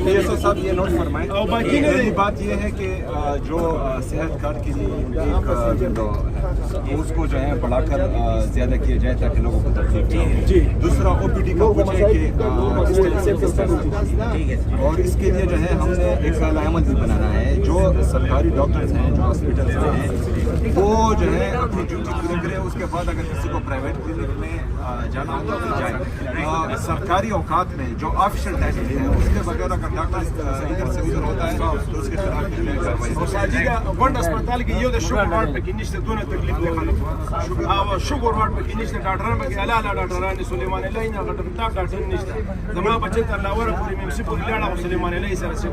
PSO साहब ये note फरमाएं। पहली बात ये है कि जो सेहत कार्ड के लिए एक विंडो है उसको जो है बढ़ाकर ज़्यादा किया जाए ताकि लोगों को तकलीफ ना हो। दूसरा ओपीडी का कुछ है कि और इसके लिए जो है हमने एक अमल भी बनाना है। जो सरकारी डॉक्टर्स हैं, जो हॉस्पिटल हैं, वो जो है अपनी ड्यूटी पूरी करें। उसके बाद अगर किसी को प्राइवेट क्लिनिक में जाना होगा तो जाए। सरकारी औकात में जो ऑफिशियल टाइमिंग है उसके बगैर अगर डॉक्टर इधर से उधर होता है तो उसके खिलाफ वन अस्पताल की ये शुगर वार्ड पे किन्नी से दोनों तकलीफ ले खाने अब शुगर वार्ड पे किन्नी से डॉक्टर में के अला डॉक्टर ने सुलेमान लाई ना डॉक्टर निश्चित जमा बच्चे तलावर पूरी में पूरी लाड़ा सुलेमान लाई सर से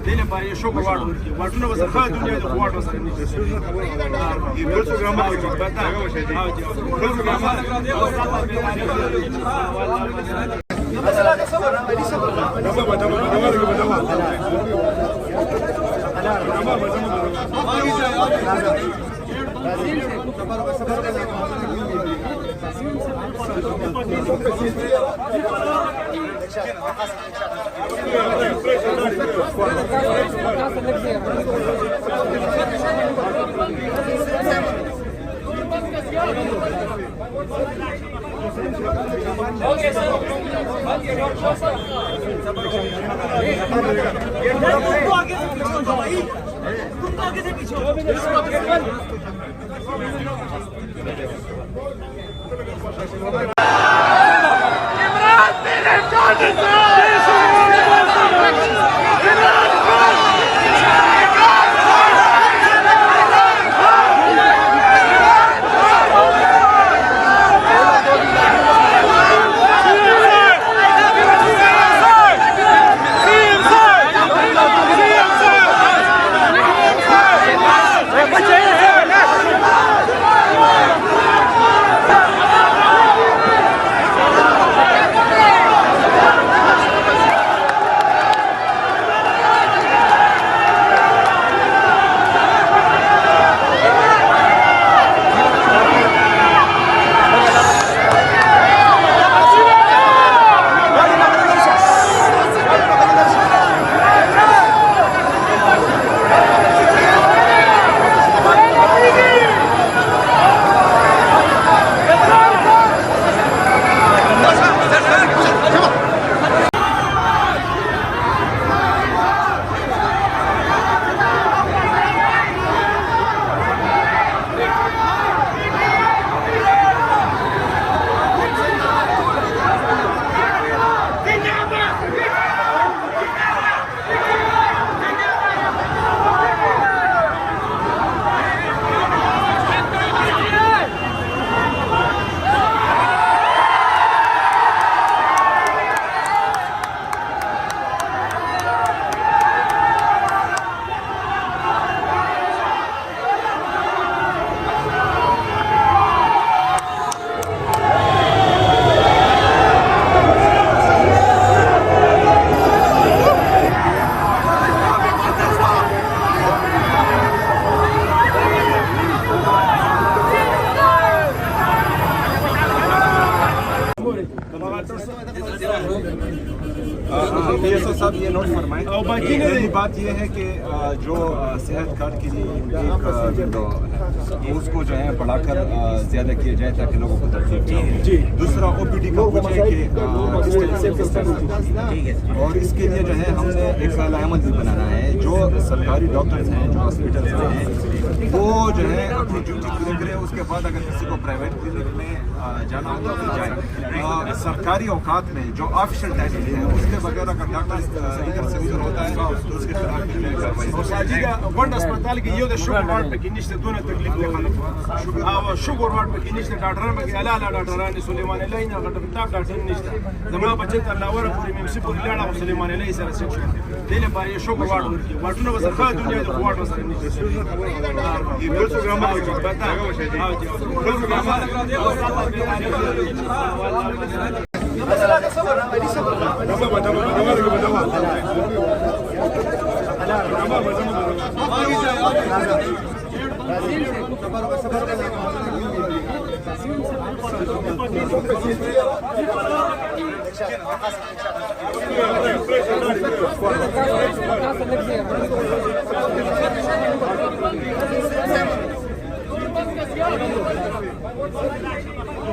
देने पर ये शुगर वार्ड की वार्ड बस खा दुनिया जो वार्ड बस निश्चित ये प्रोग्राम बता हां जी प्रोग्राम ओके सर तुमको आगे से पीछे PSO साहब ये नोट फरमाएं। और बाकी ने- पहली बात ये है कि जो सेहत कार्ड के लिए एक विंडो है उसको जो है बढ़ाकर ज़्यादा किया जाए ताकि लोगों को तकलीफ ना हो। जी। दूसरा OPD का कुछ है कि और इसके लिए जो है हमने एक अमल भी बनाना है। जो सरकारी डॉक्टर्स हैं जो हॉस्पिटल्स हैं वो जो है अपनी ड्यूटी पूरी करें, उसके बाद अगर किसी को प्राइवेट क्लिनिक में जाना होगा तो जाए। सरकारी औकात में जो ऑफिशियल टाइमिंग है उसके बगैर अगर डॉक्टर इधर से उधर होता है तो उसके खिलाफ कार्रवाई और साजिगा वन अस्पताल की यो द शुगर वार्ड पे किनिश्ते दोनों तकलीफ ले खाना और शुगर वार्ड पे किनिश्ते डॉक्टर में अला अला डॉक्टर ने सुलेमान लाई ना गट ताक डॉक्टर निश्ते जमा बच्चे तलावर पूरी मेमसी पूरी लाड़ा सुलेमान लाई सर से देले बारे शुगर वार्ड की वाटनो बस खा दुनिया तो वार्ड बस निश्ते ये प्रोग्राम में बता हां जी प्रोग्राम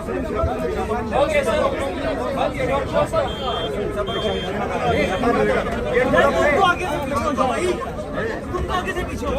ओके सर आगे से पीछे हो